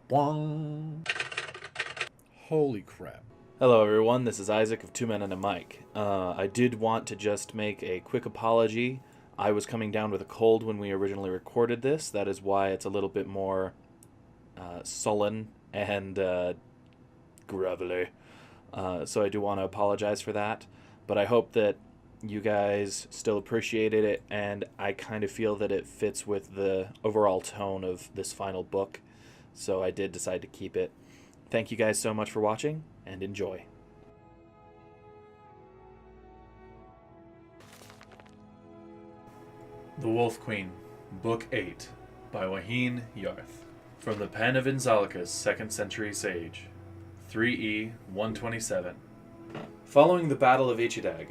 Bwong. Holy crap. Hello everyone, this is Isaac of Two Men and a Mic. I did want to just make a quick apology. I was coming down with a cold when we originally recorded this. That is why it's a little bit more sullen and gravelly. So I do want to apologize for that. But I hope that you guys still appreciated it, and I kind of feel that it fits with the overall tone of this final book. So I did decide to keep it. Thank you guys so much for watching, and enjoy. The Wolf Queen, Book 8, by Waheen Yarth. From the pen of Inzalicus, 2nd century sage. 3E 127. Following the Battle of Ichidag,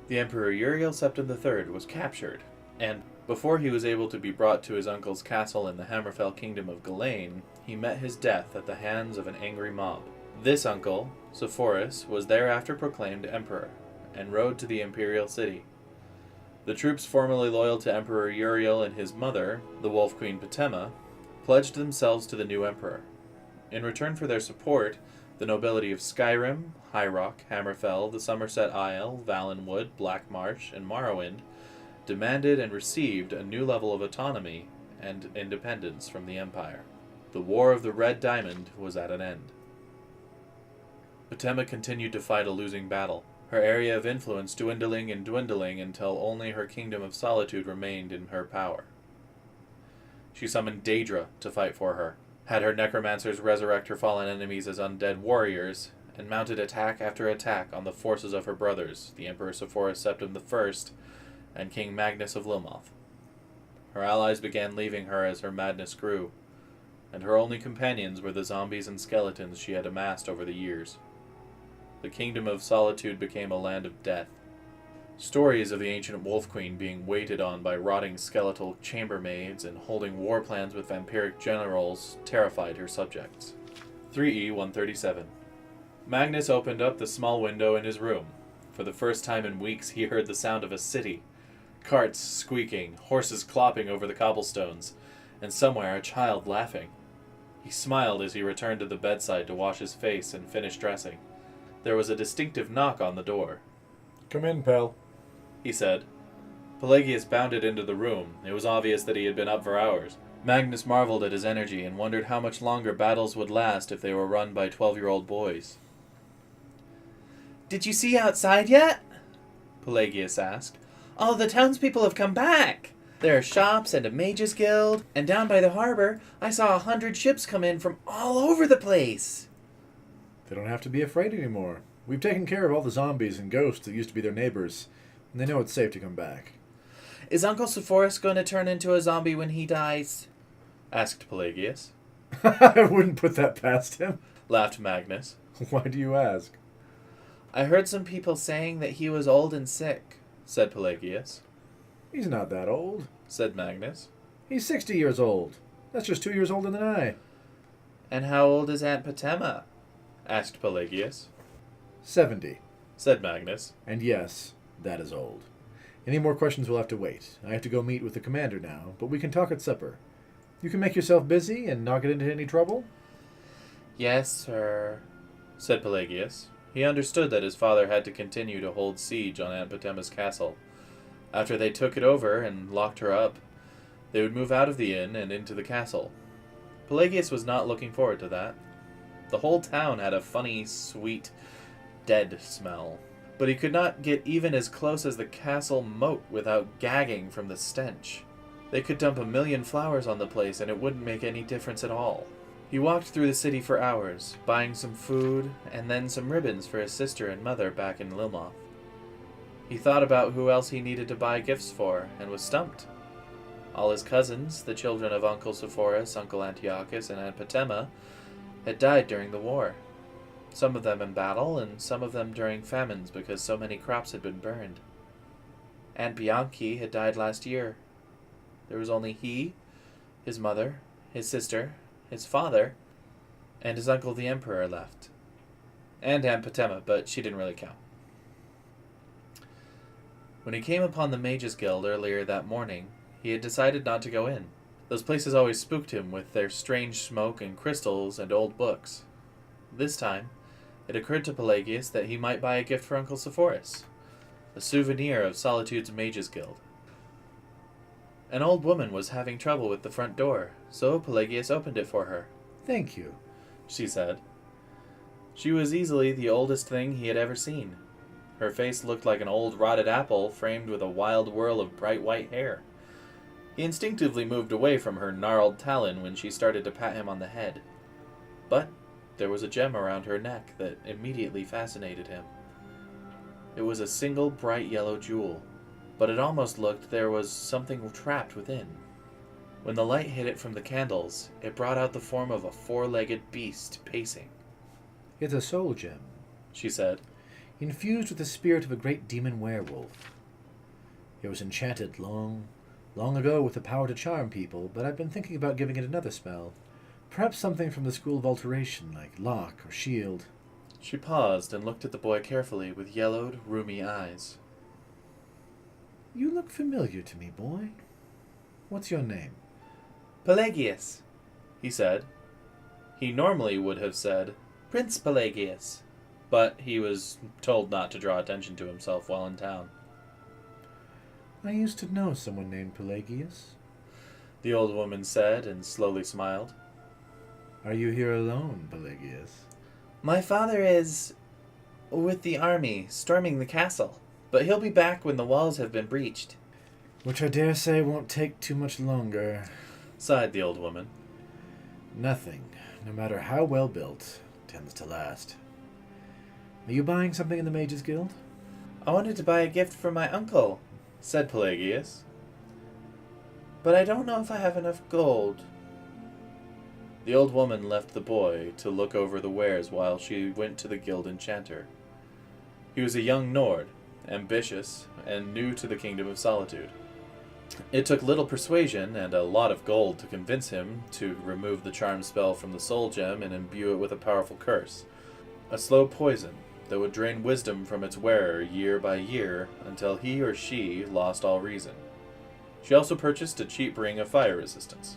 the Emperor Uriel Septim III was captured, and before he was able to be brought to his uncle's castle in the Hammerfell kingdom of Ghislaine, he met his death at the hands of an angry mob. This uncle, Sepphoris, was thereafter proclaimed emperor, and rode to the imperial city. The troops formerly loyal to Emperor Uriel and his mother, the Wolf Queen Patema, pledged themselves to the new emperor. In return for their support, the nobility of Skyrim, High Rock, Hammerfell, the Somerset Isle, Valenwood, Blackmarsh, and Morrowind demanded and received a new level of autonomy and independence from the Empire. The War of the Red Diamond was at an end. Patema continued to fight a losing battle, her area of influence dwindling and dwindling until only her kingdom of solitude remained in her power. She summoned Daedra to fight for her, had her necromancers resurrect her fallen enemies as undead warriors, and mounted attack after attack on the forces of her brothers, the Emperor Sepphoris Septim I and King Magnus of Lilmoth. Her allies began leaving her as her madness grew, and her only companions were the zombies and skeletons she had amassed over the years. The kingdom of solitude became a land of death. Stories of the ancient Wolf Queen being waited on by rotting skeletal chambermaids and holding war plans with vampiric generals terrified her subjects. 3E 137. Magnus opened up the small window in his room. For the first time in weeks he heard the sound of a city. Carts squeaking, horses clopping over the cobblestones, and somewhere a child laughing. He smiled as he returned to the bedside to wash his face and finish dressing. There was a distinctive knock on the door. Come in, pal, he said. Pelagius bounded into the room. It was obvious that he had been up for hours. Magnus marveled at his energy and wondered how much longer battles would last if they were run by 12-year-old boys. "Did you see outside yet?" Pelagius asked. "All the townspeople have come back. There are shops and a mages guild, and down by the harbor I saw 100 ships come in from all over the place." They don't have to be afraid anymore. We've taken care of all the zombies and ghosts that used to be their neighbors, and they know it's safe to come back. "Is Uncle Sepphoris going to turn into a zombie when he dies?" asked Pelagius. I wouldn't put that past him, laughed Magnus. Why do you ask? "I heard some people saying that he was old and sick," said Pelagius. He's not that old, said Magnus. He's 60 years old. That's just 2 years older than I. "And how old is Aunt Patema?" asked Pelagius. 70, said Magnus. And yes, that is old. Any more questions will have to wait. I have to go meet with the commander now, but we can talk at supper. You can make yourself busy and not get into any trouble? "Yes, sir," said Pelagius. He understood that his father had to continue to hold siege on Aunt Patema's castle. After they took it over and locked her up, they would move out of the inn and into the castle. Pelagius was not looking forward to that. The whole town had a funny, sweet, dead smell, but he could not get even as close as the castle moat without gagging from the stench. They could dump 1,000,000 flowers on the place and it wouldn't make any difference at all. He walked through the city for hours, buying some food and then some ribbons for his sister and mother back in Lilmoth. He thought about who else he needed to buy gifts for, and was stumped. All his cousins, the children of Uncle Sepphoris, Uncle Antiochus, and Aunt Patema, had died during the war. Some of them in battle, and some of them during famines because so many crops had been burned. Aunt Bianchi had died last year. There was only he, his mother, his sister, his father, and his uncle the Emperor left. And Aunt Patema, but she didn't really count. When he came upon the Mages Guild earlier that morning, he had decided not to go in. Those places always spooked him with their strange smoke and crystals and old books. This time, it occurred to Pelagius that he might buy a gift for Uncle Sepphoris, a souvenir of Solitude's Mages Guild. An old woman was having trouble with the front door, so Pelagius opened it for her. Thank you, she said. She was easily the oldest thing he had ever seen. Her face looked like an old rotted apple framed with a wild whirl of bright white hair. He instinctively moved away from her gnarled talon when she started to pat him on the head. But there was a gem around her neck that immediately fascinated him. It was a single bright yellow jewel, but it almost looked there was something trapped within. When the light hit it from the candles, it brought out the form of a four-legged beast pacing. It's a soul gem, she said, infused with the spirit of a great demon werewolf. It was enchanted long ago with the power to charm people, but I've been thinking about giving it another spell. Perhaps something from the School of Alteration, like Lock or Shield. She paused and looked at the boy carefully with yellowed, rheumy eyes. You look familiar to me, boy. What's your name? Pelagius, he said. He normally would have said, Prince Pelagius, but he was told not to draw attention to himself while in town. I used to know someone named Pelagius, the old woman said and slowly smiled. Are you here alone, Pelagius? My father is with the army, storming the castle, but he'll be back when the walls have been breached. Which I dare say won't take too much longer, sighed the old woman. Nothing, no matter how well built, tends to last. Are you buying something in the Mages Guild? I wanted to buy a gift for my uncle, said Pelagius. But I don't know if I have enough gold. The old woman left the boy to look over the wares while she went to the guild enchanter. He was a young Nord, ambitious, and new to the Kingdom of Solitude. It took little persuasion and a lot of gold to convince him to remove the charm spell from the soul gem and imbue it with a powerful curse, a slow poison that would drain wisdom from its wearer year by year until he or she lost all reason. She also purchased a cheap ring of fire resistance.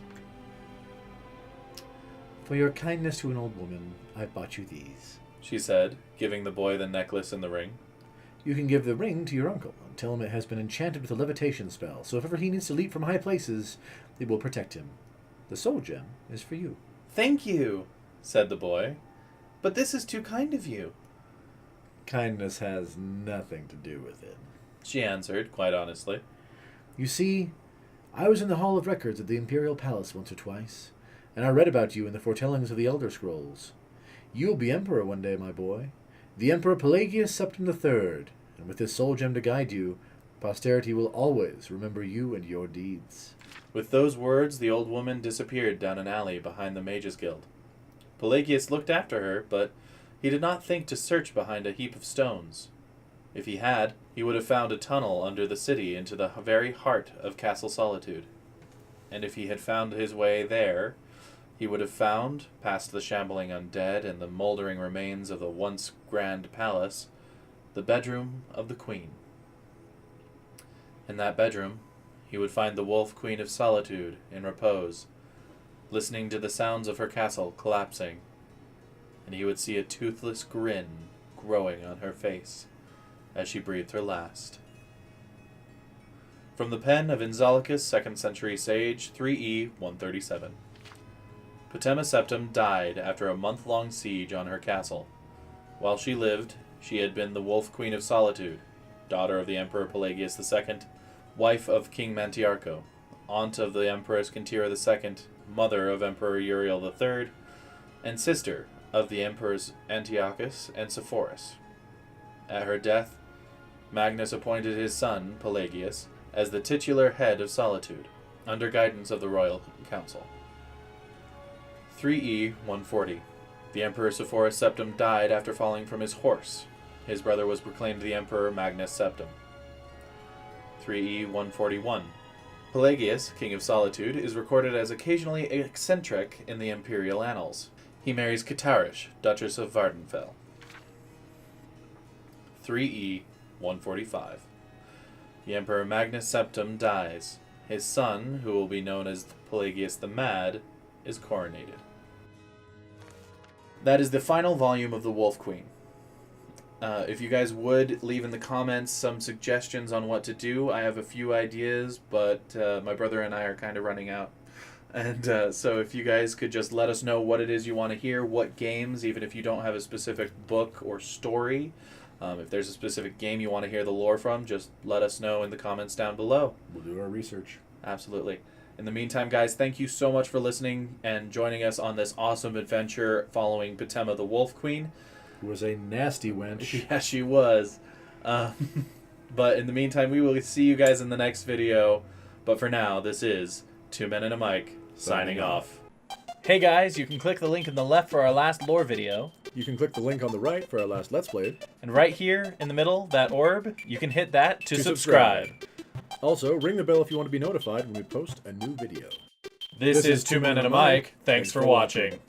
For your kindness to an old woman, I've bought you these, she said, giving the boy the necklace and the ring. You can give the ring to your uncle and tell him it has been enchanted with a levitation spell, so if ever he needs to leap from high places, it will protect him. The soul gem is for you. Thank you, said the boy. But this is too kind of you. Kindness has nothing to do with it, she answered, quite honestly. You see, I was in the Hall of Records at the Imperial Palace once or twice, and I read about you in the foretellings of the Elder Scrolls. You will be emperor one day, my boy. The Emperor Pelagius Septim III, and with his soul gem to guide you, posterity will always remember you and your deeds. With those words, the old woman disappeared down an alley behind the Mages Guild. Pelagius looked after her, but he did not think to search behind a heap of stones. If he had, he would have found a tunnel under the city into the very heart of Castle Solitude. And if he had found his way there, he would have found, past the shambling undead and the moldering remains of the once grand palace, the bedroom of the Queen. In that bedroom, he would find the Wolf Queen of Solitude in repose, listening to the sounds of her castle collapsing, and he would see a toothless grin growing on her face as she breathed her last. From the pen of Inzolicus, 2nd century sage, 3E 137. Tm&m Septim died after a month-long siege on her castle. While she lived, she had been the Wolf Queen of Solitude, daughter of the Emperor Pelagius II, wife of King Mantiarco, aunt of the Empress Kintira II, mother of Emperor Uriel III, and sister of the Emperors Antiochus and Sepphoris. At her death, Magnus appointed his son, Pelagius, as the titular head of Solitude, under guidance of the royal council. 3E 140. The Emperor Sepphoris Septim died after falling from his horse. His brother was proclaimed the Emperor Magnus Septim. 3E 141. Pelagius, King of Solitude, is recorded as occasionally eccentric in the imperial annals. He marries Catarish, Duchess of Vardenfell. 3E 145. The Emperor Magnus Septim dies. his son, who will be known as Pelagius the Mad, is coronated. That is the final volume of The Wolf Queen. If you guys would leave in the comments some suggestions on what to do, I have a few ideas, but my brother and I are kind of running out. And so if you guys could just let us know what it is you want to hear, what games, even if you don't have a specific book or story, if there's a specific game you want to hear the lore from, just let us know in the comments down below. We'll do our research. Absolutely. In the meantime, guys, thank you so much for listening and joining us on this awesome adventure following Patema the Wolf Queen. Who was a nasty wench. Yeah, she was. But in the meantime, we will see you guys in the next video. But for now, this is Two Men and a Mic, signing off. Hey guys, you can click the link in the left for our last lore video. You can click the link on the right for our last Let's Play. And right here in the middle, that orb, you can hit that to subscribe. Also, ring the bell if you want to be notified when we post a new video. This is Two Men and a Mic. Thanks for watching.